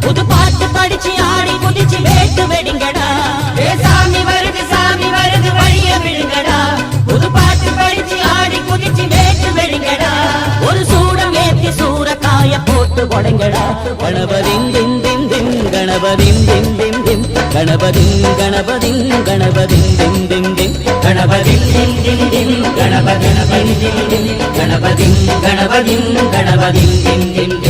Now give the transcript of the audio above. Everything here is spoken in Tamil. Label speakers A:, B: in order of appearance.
A: புது பாட்டு படிச்சு ஆடி குதிச்சு வேட்டு வெடிங்கடா சாமி வருது வழிய விடுங்கடா புது பாட்டு படிச்சு ஆடி குதிச்சு வேட்டு வெடிங்கடா ஒரு சூடம் ஏத்தி சூறக்காய போட்டு கொடைங்கடா கணபதின் தின் தின் தின் கணபதின் தின் தின் தின் கணபதின் கணபதின் கணபதின் தின் தின் தின் கணபதின் தின் தின் தின் கணபதின் தின் தின் தின் கணபதின் கணபதின் கணபதின் தின் தின்